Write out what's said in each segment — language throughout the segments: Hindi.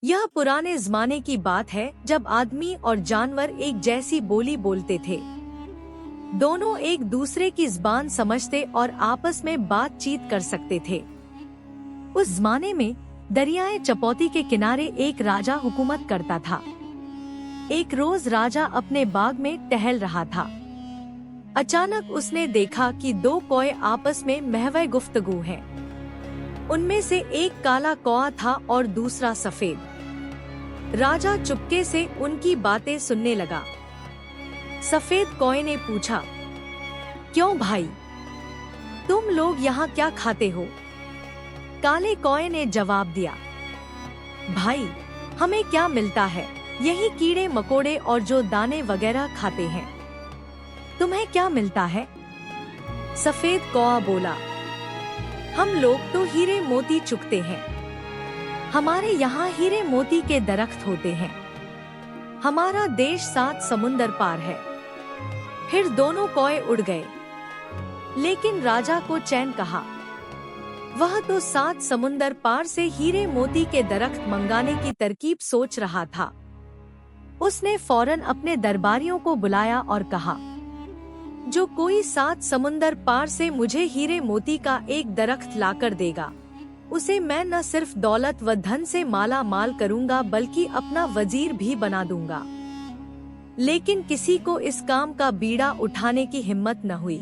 यह पुराने जमाने की बात है जब आदमी और जानवर एक जैसी बोली बोलते थे। दोनों एक दूसरे की ज़बान समझते और आपस में बातचीत कर सकते थे। उस जमाने में दरियाए चपौती के किनारे एक राजा हुकूमत करता था। एक रोज राजा अपने बाग में टहल रहा था। अचानक उसने देखा कि दो कौए आपस में महवे गुफ्तगू हैं। उनमें से एक काला कौआ था और दूसरा सफेद। राजा चुपके से उनकी बातें सुनने लगा। सफेद कौए ने पूछा, क्यों भाई, तुम लोग यहाँ क्या खाते हो? काले कौए ने जवाब दिया, भाई, हमें क्या मिलता है, यही कीड़े मकोड़े और जो दाने वगैरह खाते हैं। तुम्हें क्या मिलता है? सफेद कौआ बोला, हम लोग तो हीरे मोती चुगते हैं। हमारे यहाँ हीरे मोती के दरख्त होते हैं। हमारा देश 7 समुंदर पार है। फिर दोनों कौए उड़ गए, लेकिन राजा को चैन कहा। वह तो 7 समुंदर पार से हीरे मोती के दरख्त मंगाने की तरकीब सोच रहा था। उसने फौरन अपने दरबारियों को बुलाया और कहा, जो कोई 7 समुंदर पार से मुझे हीरे मोती का एक दरख्त लाकर देगा, उसे मैं न सिर्फ दौलत व धन से माला माल करूंगा बल्कि अपना वजीर भी बना दूंगा। लेकिन किसी को इस काम का बीड़ा उठाने की हिम्मत न हुई।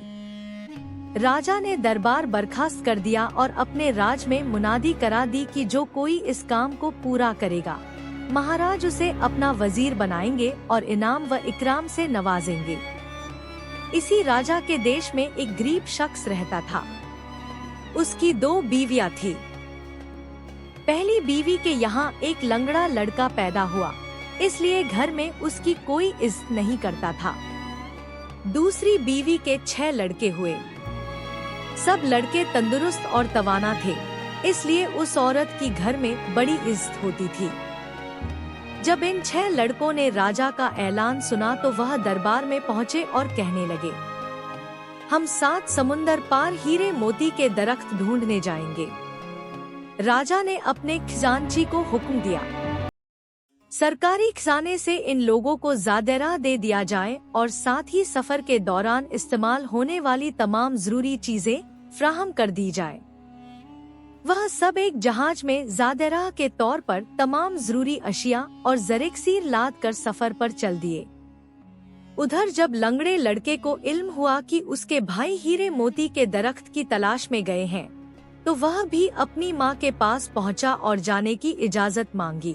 राजा ने दरबार बर्खास्त कर दिया और अपने राज में मुनादी करा दी कि जो कोई इस काम को पूरा करेगा, महाराज उसे अपना वजीर बनाएंगे और इनाम व इकराम से नवाजेंगे। इसी राजा के देश में एक गरीब शख्स रहता था। उसकी 2 बीवियां थी। पहली बीवी के यहाँ एक लंगड़ा लड़का पैदा हुआ, इसलिए घर में उसकी कोई इज्जत नहीं करता था। दूसरी बीवी के 6 लड़के हुए। सब लड़के तंदुरुस्त और तवाना थे, इसलिए उस औरत की घर में बड़ी इज्जत होती थी। जब इन 6 लड़कों ने राजा का ऐलान सुना तो वह दरबार में पहुँचे और कहने लगे, हम 7 समुंदर पार हीरे मोती के दरख्त ढूंढने जाएंगे। राजा ने अपने खजांची को हुक्म दिया, सरकारी खजाने से इन लोगों को ज़ादेरा दे दिया जाए और साथ ही सफर के दौरान इस्तेमाल होने वाली तमाम जरूरी चीजें फ्राहम कर दी जाए। वह सब एक जहाज में ज़ादेरा के तौर पर तमाम जरूरी अशिया और ज़रेक्सीर लाद कर सफर पर चल दिए। उधर जब लंगड़े लड़के को इल्म हुआ कि उसके भाई हीरे मोती के दरख्त की तलाश में गए हैं, तो वह भी अपनी माँ के पास पहुँचा और जाने की इजाजत मांगी।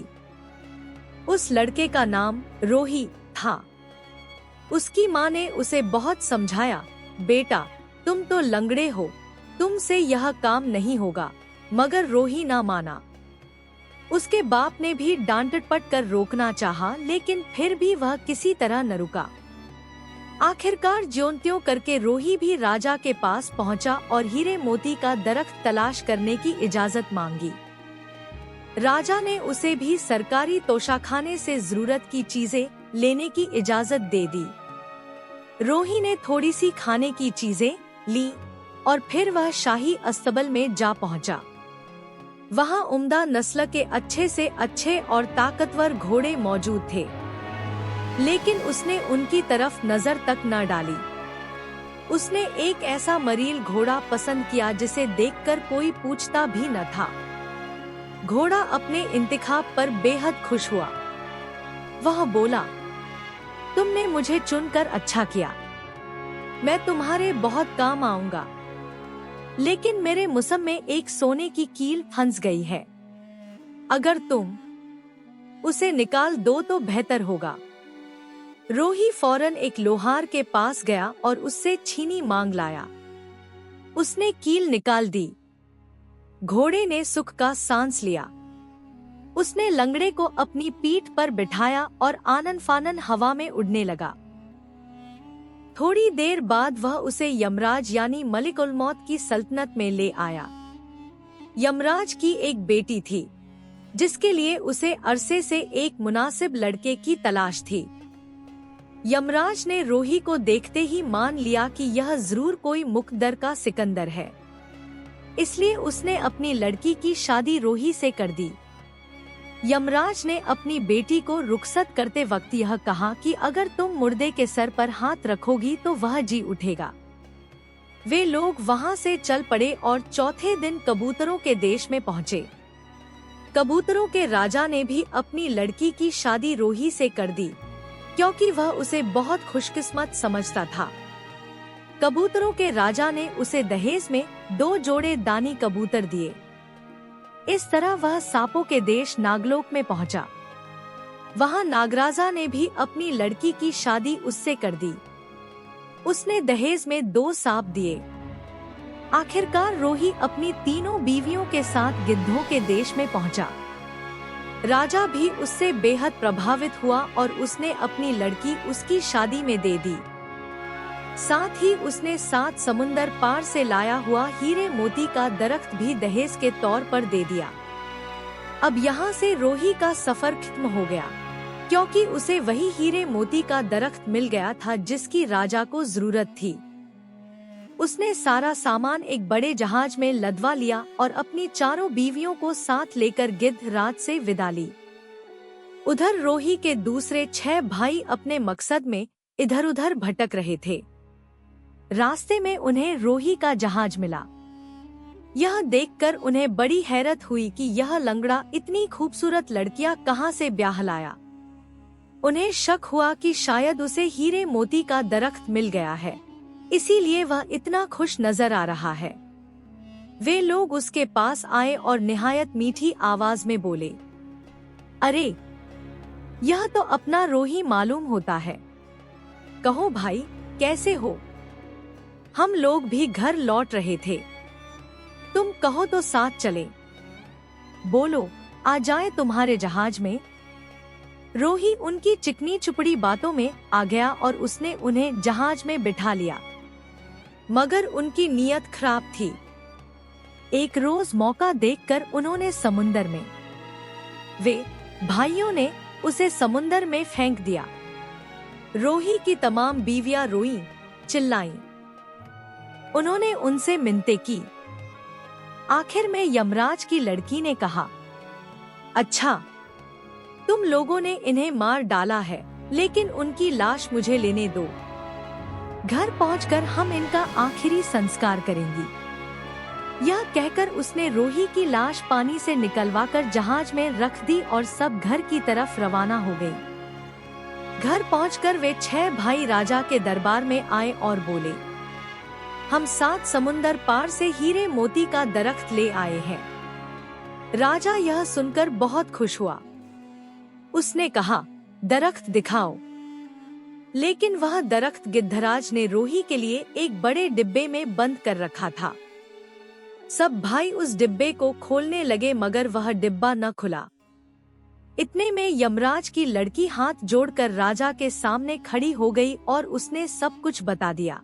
उस लड़के का नाम रोही था। उसकी माँ ने उसे बहुत समझाया, बेटा, तुम तो लंगड़े हो, तुमसे यह काम नहीं होगा, मगर रोही ना माना। उसके बाप ने भी डांट डपट कर रोकना चाहा, लेकिन फिर भी वह किसी तरह न रुका। आखिरकार ज्यों-त्यों करके रोही भी राजा के पास पहुंचा और हीरे मोती का दरख्त तलाश करने की इजाजत मांगी। राजा ने उसे भी सरकारी तोशाखाने से जरूरत की चीजें लेने की इजाजत दे दी। रोही ने थोड़ी सी खाने की चीजें ली और फिर वह शाही अस्तबल में जा पहुंचा। वहां उम्दा नस्ल के अच्छे से अच्छे और ताकतवर घोड़े मौजूद थे, लेकिन उसने उनकी तरफ नजर तक न डाली। उसने एक ऐसा मरील घोड़ा पसंद किया जिसे देखकर कोई पूछता भी न था। घोड़ा अपने इंतखाब पर बेहद खुश हुआ। वह बोला, तुमने मुझे चुनकर अच्छा किया, मैं तुम्हारे बहुत काम आऊंगा। लेकिन मेरे मुसम में एक सोने की कील फंस गई है। अगर तुम उसे निकाल दो तो बेहतर होगा। रोही फौरन एक लोहार के पास गया और उससे छीनी मांग लाया। उसने कील निकाल दी। घोड़े ने सुख का सांस लिया। उसने लंगड़े को अपनी पीठ पर बिठाया और आनन फानन हवा में उड़ने लगा। थोड़ी देर बाद वह उसे यमराज यानी मलिकुल मौत की सल्तनत में ले आया। यमराज की एक बेटी थी, जिसके लिए उसे अरसे से एक मुनासिब लड़के की तलाश थी। यमराज ने रोही को देखते ही मान लिया कि यह जरूर कोई मुकद्दर का सिकंदर है, इसलिए उसने अपनी लड़की की शादी रोही से कर दी। यमराज ने अपनी बेटी को रुखसत करते वक्त यह कहा कि अगर तुम मुर्दे के सर पर हाथ रखोगी तो वह जी उठेगा। वे लोग वहां से चल पड़े और चौथे दिन कबूतरों के देश में पहुंचे। कबूतरों के राजा ने भी अपनी लड़की की शादी रोही से कर दी, क्योंकि वह उसे बहुत खुशकिस्मत समझता था। कबूतरों के राजा ने उसे दहेज में 2 जोड़े दानी कबूतर दिए। इस तरह वह सांपों के देश नागलोक में पहुंचा। वहां नागराजा ने भी अपनी लड़की की शादी उससे कर दी। उसने दहेज में 2 सांप दिए। आखिरकार रोही अपनी तीनों बीवियों के साथ गिद्धों के देश में पहुंचा। राजा भी उससे बेहद प्रभावित हुआ और उसने अपनी लड़की उसकी शादी में दे दी। साथ ही उसने 7 समुंदर पार से लाया हुआ हीरे मोती का दरख्त भी दहेज के तौर पर दे दिया। अब यहाँ से रोही का सफर खत्म हो गया, क्योंकि उसे वही हीरे मोती का दरख्त मिल गया था जिसकी राजा को जरूरत थी। उसने सारा सामान एक बड़े जहाज में लदवा लिया और अपनी चारों बीवियों को साथ लेकर गिद्ध रात से विदा ली। उधर रोही के दूसरे 6 भाई अपने मकसद में इधर उधर भटक रहे थे। रास्ते में उन्हें रोही का जहाज मिला। यह देखकर उन्हें बड़ी हैरत हुई कि यह लंगड़ा इतनी खूबसूरत लड़कियां कहां से ब्याह लाया। उन्हें शक हुआ कि शायद उसे हीरे मोती का दरख्त मिल गया है, इसीलिए वह इतना खुश नजर आ रहा है। वे लोग उसके पास आए और निहायत मीठी आवाज में बोले, अरे यह तो अपना रोही मालूम होता है। कहो भाई, कैसे हो? हम लोग भी घर लौट रहे थे, तुम कहो तो साथ चले। बोलो, आ जाए तुम्हारे जहाज में। रोही उनकी चिकनी चुपड़ी बातों में आ गया और उसने उन्हें जहाज में बिठा लिया। मगर उनकी नीयत खराब थी। एक रोज मौका देखकर उन्होंने समुंदर में, वे भाइयों ने उसे समुंदर में फेंक दिया। रोही की तमाम बीवियां रोईं, चिल्लाईं। उन्होंने उनसे मिन्नतें की। आखिर में यमराज की लड़की ने कहा, अच्छा, तुम लोगों ने इन्हें मार डाला है, लेकिन उनकी लाश मुझे लेने दो। घर पहुंचकर हम इनका आखिरी संस्कार करेंगी। यह कहकर उसने रोही की लाश पानी से निकलवाकर जहाज में रख दी और सब घर की तरफ रवाना हो गई। घर पहुंचकर वे 6 भाई राजा के दरबार में आए और बोले, हम 7 समुंदर पार से हीरे मोती का दरख्त ले आए हैं। राजा यह सुनकर बहुत खुश हुआ। उसने कहा, दरख्त दिखाओ। लेकिन वह दरख्त गिद्धराज ने रोही के लिए एक बड़े डिब्बे में बंद कर रखा था। सब भाई उस डिब्बे को खोलने लगे, मगर वह डिब्बा न खुला। इतने में यमराज की लड़की हाथ जोड़कर राजा के सामने खड़ी हो गई और उसने सब कुछ बता दिया।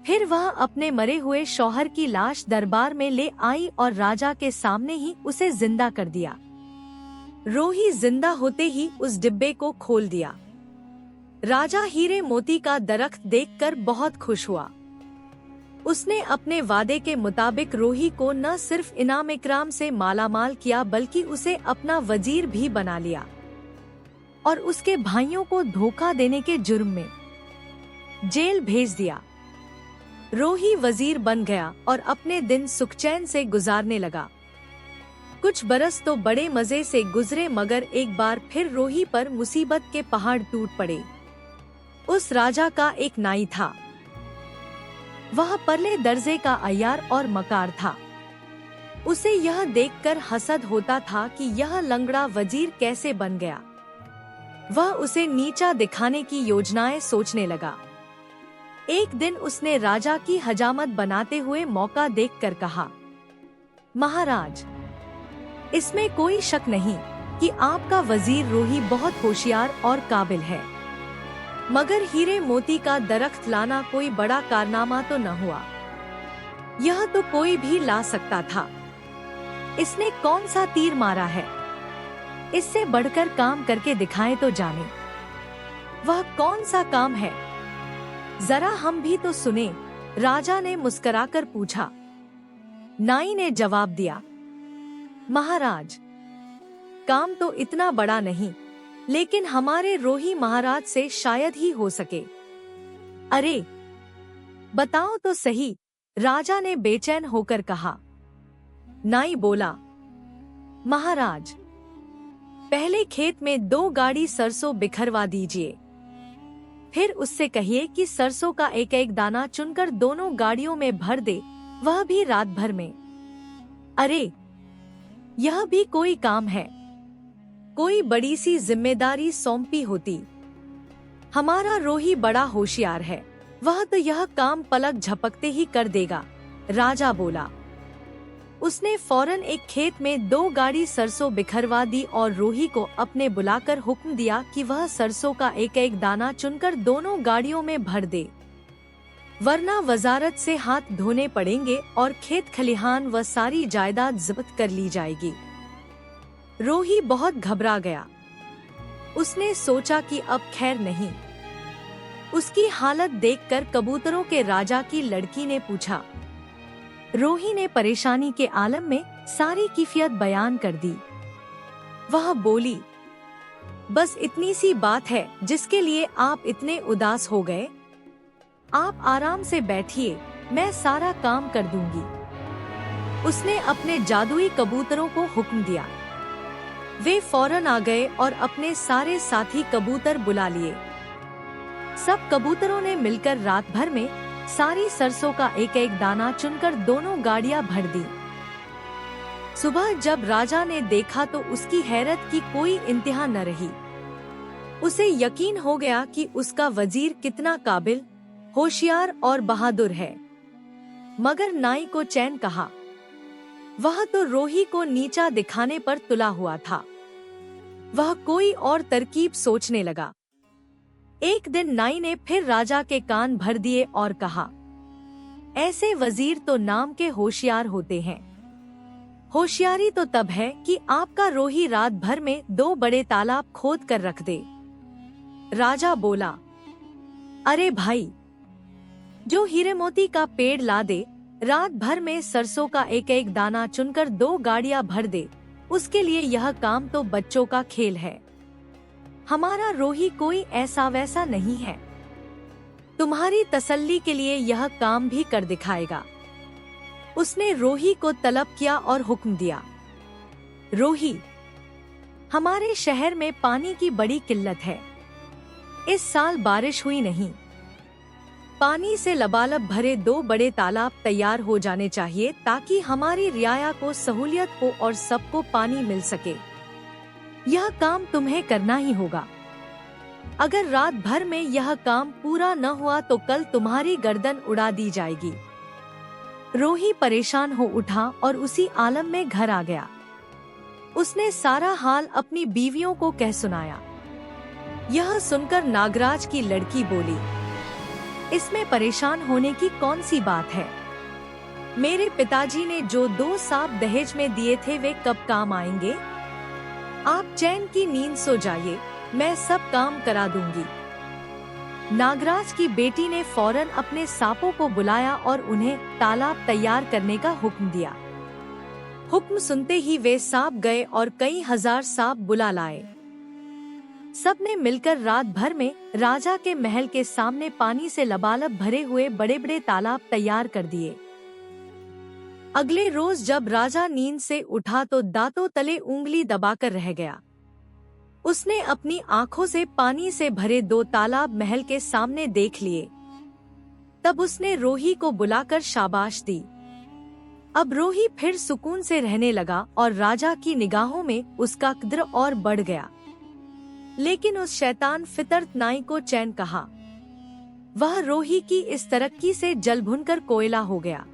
फिर वह अपने मरे हुए शौहर की लाश दरबार में ले आई और राजा के सामने ही उसे जिंदा कर दिया। रोही जिंदा होते ही उस डिब्बे को खोल दिया। राजा हीरे मोती का दरख्त देखकर बहुत खुश हुआ। उसने अपने वादे के मुताबिक रोही को न सिर्फ इनाम इकराम से मालामाल किया, बल्कि उसे अपना वजीर भी बना लिया और उसके भाइयों को धोखा देने के जुर्म में जेल भेज दिया। रोही वजीर बन गया और अपने दिन सुखचैन से गुजारने लगा। कुछ बरस तो बड़े मजे से गुजरे, मगर एक बार फिर रोही पर मुसीबत के पहाड़ टूट पड़े। उस राजा का एक नाई था। वह परले दर्जे का अय्यार और मकार था। उसे यह देखकर हसद होता था कि यह लंगड़ा वजीर कैसे बन गया। वह उसे नीचा दिखाने की योजनाएं सोचने लगा। एक दिन उसने राजा की हजामत बनाते हुए मौका देखकर कहा, महाराज, इसमें कोई शक नहीं कि आपका वजीर रोही बहुत होशियार और काबिल है, मगर हीरे मोती का दरख्त लाना कोई बड़ा कारनामा तो न हुआ। यह तो कोई भी ला सकता था। इसने कौन सा तीर मारा है? इससे बढ़कर काम करके दिखाए तो जाने। वह कौन सा काम है? जरा हम भी तो सुने। राजा ने मुस्कुराकर पूछा। नाई ने जवाब दिया, महाराज, काम तो इतना बड़ा नहीं, लेकिन हमारे रोही महाराज से शायद ही हो सके। अरे बताओ तो सही, राजा ने बेचैन होकर कहा। नाई बोला, महाराज, पहले खेत में 2 गाड़ी सरसों बिखरवा दीजिए, फिर उससे कहिए कि सरसों का एक एक दाना चुनकर दोनों गाड़ियों में भर दे, वह भी रात भर में। अरे यह भी कोई काम है? कोई बड़ी सी जिम्मेदारी सौंपी होती। हमारा रोही बड़ा होशियार है, वह तो यह काम पलक झपकते ही कर देगा, राजा बोला। उसने फौरन एक खेत में 2 गाड़ी सरसों बिखरवा दी और रोही को अपने बुलाकर हुक्म दिया कि वह सरसों का एक एक दाना चुनकर दोनों गाड़ियों में भर दे, वरना वजारत से हाथ धोने पड़ेंगे और खेत खलिहान व सारी जायदाद जब्त कर ली जाएगी। रोही बहुत घबरा गया। उसने सोचा कि अब खैर नहीं। उसकी हालत देखकर कबूतरों के राजा की लड़की ने पूछा। रोही ने परेशानी के आलम में सारी कैफियत बयान कर दी। वह बोली, बस इतनी सी बात है जिसके लिए आप इतने उदास हो गए। आप आराम से बैठिए, मैं सारा काम कर दूंगी। उसने अपने जादुई कबूतरों को हुक्म दिया। वे फौरन आ गए और अपने सारे साथी कबूतर बुला लिए। सब कबूतरों ने मिलकर रात भर में सारी सरसों का एक एक दाना चुनकर दोनों गाड़ियां भर दी। सुबह जब राजा ने देखा तो उसकी हैरत की कोई इंतहा न रही। उसे यकीन हो गया कि उसका वजीर कितना काबिल, होशियार और बहादुर है। मगर नाई को चैन कहा। वह तो रोही को नीचा दिखाने पर तुला हुआ था। वह कोई और तरकीब सोचने लगा। एक दिन नाई ने फिर राजा के कान भर दिए और कहा, ऐसे वजीर तो नाम के होशियार होते हैं। होशियारी तो तब है कि आपका रोही रात भर में 2 बड़े तालाब खोद कर रख दे। राजा बोला, अरे भाई, जो हीरे मोती का पेड़ ला दे, रात भर में सरसों का एक एक दाना चुनकर 2 गाड़ियां भर दे, उसके लिए यह काम तो बच्चों का खेल है। हमारा रोही कोई ऐसा वैसा नहीं है। तुम्हारी तसल्ली के लिए यह काम भी कर दिखाएगा। उसने रोही को तलब किया और हुक्म दिया, रोही, हमारे शहर में पानी की बड़ी किल्लत है। इस साल बारिश हुई नहीं। पानी से लबालब भरे 2 बड़े तालाब तैयार हो जाने चाहिए ताकि हमारी रियाया को सहूलियत हो और सबको पानी मिल सके। यह काम तुम्हें करना ही होगा। अगर रात भर में यह काम पूरा न हुआ तो कल तुम्हारी गर्दन उड़ा दी जाएगी। रोही परेशान हो उठा और उसी आलम में घर आ गया। उसने सारा हाल अपनी बीवियों को कह सुनाया। यह सुनकर नागराज की लड़की बोली, इसमें परेशान होने की कौन सी बात है? मेरे पिताजी ने जो 2 सांप दहेज में दिए थे वे कब काम आएंगे? आप चैन की नींद सो जाइए, मैं सब काम करा दूंगी। नागराज की बेटी ने फौरन अपने सांपों को बुलाया और उन्हें तालाब तैयार करने का हुक्म दिया। हुक्म सुनते ही वे सांप गए और कई हजार सांप बुला लाए। सब ने मिलकर रात भर में राजा के महल के सामने पानी से लबालब भरे हुए बड़े बड़े तालाब तैयार कर दिए। अगले रोज जब राजा नींद से उठा तो दांतों तले उंगली दबाकर रह गया। उसने अपनी आंखों से पानी से भरे 2 तालाब महल के सामने देख लिए। तब उसने रोही को बुलाकर शाबाश दी। अब रोही फिर सुकून से रहने लगा और राजा की निगाहों में उसका कद्र और बढ़ गया। लेकिन उस शैतान फितरत नाई को चैन कहा। वह रोही की इस तरक्की से जल भुनकर कोयला हो गया।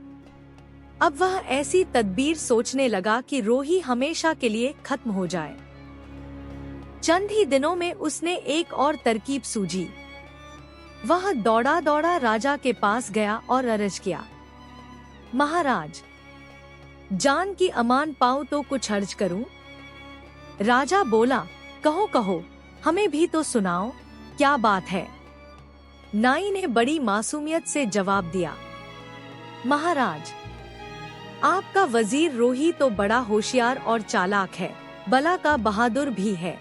अब वह ऐसी तदबीर सोचने लगा कि रोही हमेशा के लिए खत्म हो जाए। चंद ही दिनों में उसने एक और तरकीब सूझी। वह दौड़ा दौड़ा राजा के पास गया और अर्ज किया, महाराज, जान की अमान पाऊं तो कुछ अर्ज करूं? राजा बोला, कहो कहो, हमें भी तो सुनाओ, क्या बात है? नाई ने बड़ी मासूमियत से जवाब दिया, महाराज, आपका वजीर रोही तो बड़ा होशियार और चालाक है। बला का बहादुर भी है।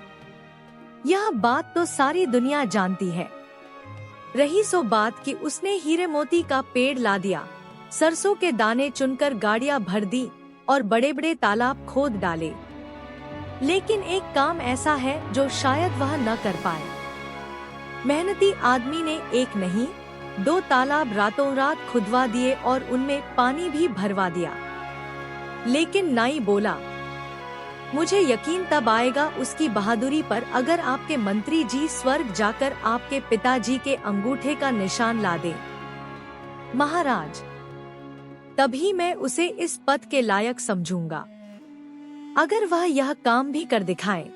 यह बात तो सारी दुनिया जानती है। रही सो बात कि उसने हीरे मोती का पेड़ ला दिया, सरसों के दाने चुनकर गाड़ियां भर दी और बड़े बड़े तालाब खोद डाले। लेकिन एक काम ऐसा है जो शायद वह न कर पाए। मेहनती आदमी ने एक नहीं 2 तालाब रातों रात खुदवा दिए और उनमें पानी भी भरवा दिया। लेकिन नाई बोला, मुझे यकीन तब आएगा उसकी बहादुरी पर अगर आपके मंत्री जी स्वर्ग जाकर आपके पिताजी के अंगूठे का निशान ला दें। महाराज, तभी मैं उसे इस पद के लायक समझूंगा, अगर वह यह काम भी कर दिखाए।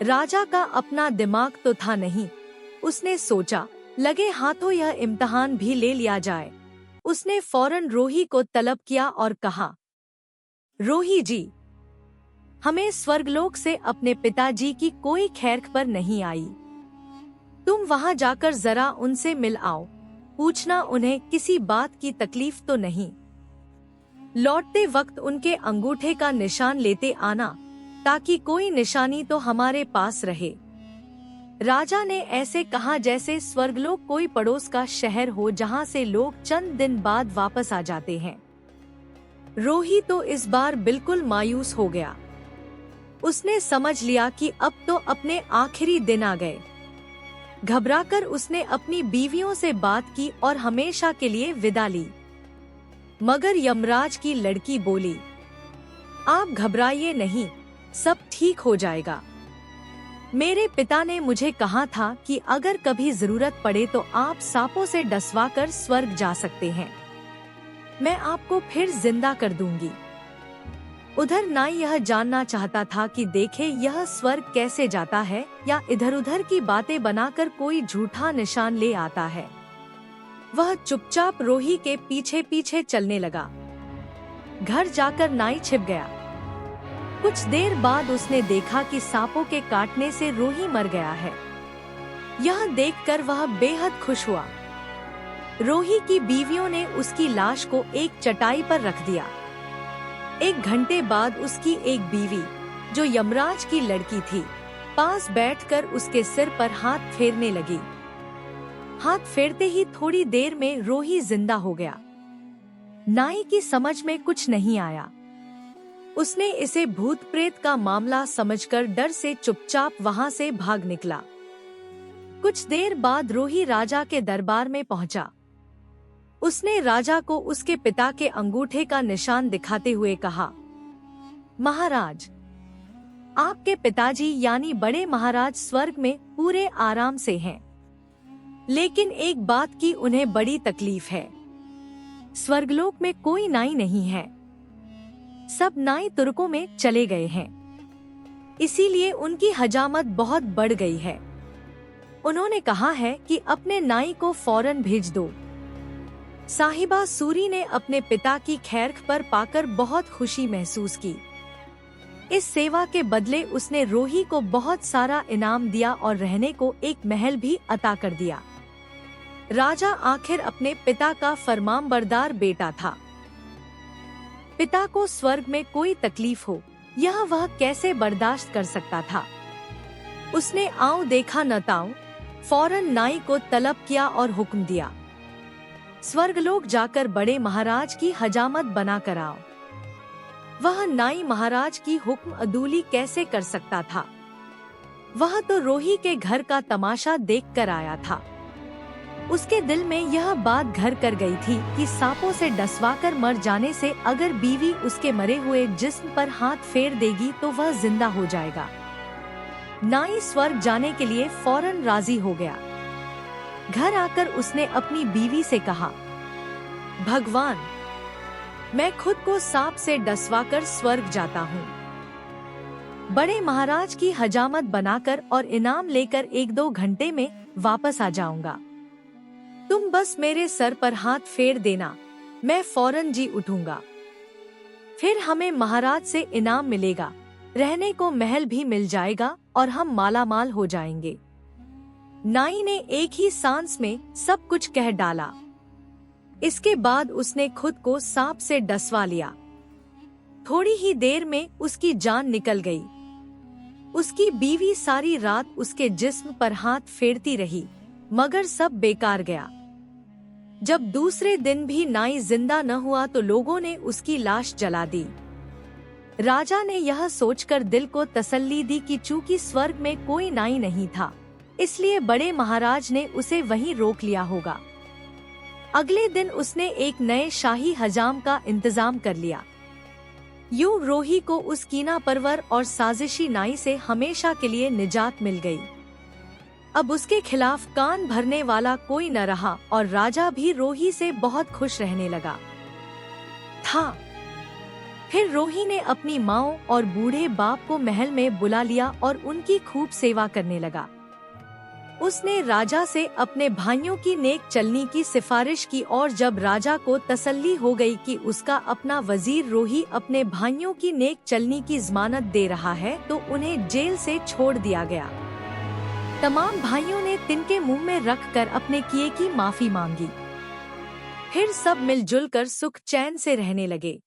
राजा का अपना दिमाग तो था नहीं। उसने सोचा, लगे हाथों यह इम्तिहान भी ले लिया जाए। उसने फौरन रोही को तलब किया और कहा, रोही जी, हमें स्वर्गलोक से अपने पिताजी की कोई खैर खबर नहीं आई। तुम वहां जाकर जरा उनसे मिल आओ, पूछना उन्हें किसी बात की तकलीफ तो नहीं। लौटते वक्त उनके अंगूठे का निशान लेते आना, ताकि कोई निशानी तो हमारे पास रहे। राजा ने ऐसे कहा जैसे स्वर्गलोक कोई पड़ोस का शहर हो जहां से लोग चंद दिन बाद वापस आ जाते हैं। रोही तो इस बार बिल्कुल मायूस हो गया। उसने समझ लिया कि अब तो अपने आखिरी दिन आ गए। घबराकर उसने अपनी बीवियों से बात की और हमेशा के लिए विदा ली। मगर यमराज की लड़की बोली, आप घबराइए नहीं, सब ठीक हो जाएगा। मेरे पिता ने मुझे कहा था कि अगर कभी जरूरत पड़े तो आप सांपों से डसवाकर स्वर्ग जा सकते हैं। मैं आपको फिर जिंदा कर दूंगी। उधर नाई यह जानना चाहता था कि देखे यह स्वर्ग कैसे जाता है या इधर उधर की बातें बनाकर कोई झूठा निशान ले आता है। वह चुपचाप रोही के पीछे पीछे चलने लगा। घर जाकर नाई छिप गया। कुछ देर बाद उसने देखा कि सांपों के काटने से रोही मर गया है। यह देखकर वह बेहद खुश हुआ। रोही की बीवियों ने उसकी लाश को एक चटाई पर रख दिया। 1 घंटे बाद उसकी एक बीवी, जो यमराज की लड़की थी, पास बैठकर उसके सिर पर हाथ फेरने लगी। हाथ फेरते ही थोड़ी देर में रोही जिंदा हो गया। नाई की समझ में कुछ नहीं आया। उसने इसे भूत प्रेत का मामला समझकर डर से चुपचाप वहां से भाग निकला। कुछ देर बाद रोही राजा के दरबार में पहुंचा। उसने राजा को उसके पिता के अंगूठे का निशान दिखाते हुए कहा, महाराज, आपके पिताजी यानी बड़े महाराज स्वर्ग में पूरे आराम से हैं। लेकिन एक बात की उन्हें बड़ी तकलीफ है। स्वर्गलोक में कोई नाई नहीं है। सब नाई तुर्कों में चले गए हैं। इसीलिए उनकी हजामत बहुत बढ़ गई है। उन्होंने कहा है कि अपने नाई को फौरन भेज दो। साहिबा सूरी ने अपने पिता की खैर पर पाकर बहुत खुशी महसूस की। इस सेवा के बदले उसने रोही को बहुत सारा इनाम दिया और रहने को एक महल भी अता कर दिया। राजा आखिर अपने पिता का फरमानबरदार बेटा था। पिता को स्वर्ग में कोई तकलीफ हो, यह वह कैसे बर्दाश्त कर सकता था। उसने आऊं देखा न ताऊं, फौरन नाई को तलब किया और हुक्म दिया, स्वर्गलोक जाकर बड़े महाराज की हजामत बना कर आओ। वह नाई महाराज की हुक्म अदूली कैसे कर सकता था। वह तो रोही के घर का तमाशा देख कर आया था। उसके दिल में यह बात घर कर गई थी कि सांपों से डसवाकर मर जाने से अगर बीवी उसके मरे हुए जिस्म पर हाथ फेर देगी तो वह जिंदा हो जाएगा। नाई स्वर्ग जाने के लिए फौरन राजी हो गया। घर आकर उसने अपनी बीवी से कहा, भगवान, मैं खुद को सांप से डसवाकर स्वर्ग जाता हूँ। बड़े महाराज की हजामत बनाकर और इनाम लेकर 1-2 घंटे में वापस आ जाऊंगा। तुम बस मेरे सर पर हाथ फेर देना, मैं फौरन जी उठूंगा। फिर हमें महाराज से इनाम मिलेगा, रहने को महल भी मिल जाएगा और हम मालामाल हो जाएंगे। नाई ने एक ही सांस में सब कुछ कह डाला। इसके बाद उसने खुद को सांप से डसवा लिया। थोड़ी ही देर में उसकी जान निकल गई। उसकी बीवी सारी रात उसके जिस्म पर हाथ फेरती रही, मगर सब बेकार गया। जब दूसरे दिन भी नाई जिंदा न हुआ तो लोगों ने उसकी लाश जला दी। राजा ने यह सोचकर दिल को तसल्ली दी कि चूंकि स्वर्ग में कोई नाई नहीं था, इसलिए बड़े महाराज ने उसे वहीं रोक लिया होगा। अगले दिन उसने एक नए शाही हजाम का इंतजाम कर लिया। यूं रोही को उस कीना परवर और साजिशी नाई से हमेशा के लिए निजात मिल गई। अब उसके खिलाफ कान भरने वाला कोई न रहा और राजा भी रोही से बहुत खुश रहने लगा था। फिर रोही ने अपनी माँ और बूढ़े बाप को महल में बुला लिया और उनकी खूब सेवा करने लगा। उसने राजा से अपने भाइयों की नेक चलनी की सिफारिश की और जब राजा को तसल्ली हो गई कि उसका अपना वजीर रोही अपने भाइयों की नेक चलनी की जमानत दे रहा है, तो उन्हें जेल से छोड़ दिया गया। तमाम भाइयों ने तिनके मुंह में रखकर अपने किए की माफी मांगी। फिर सब मिलजुल कर सुख चैन से रहने लगे।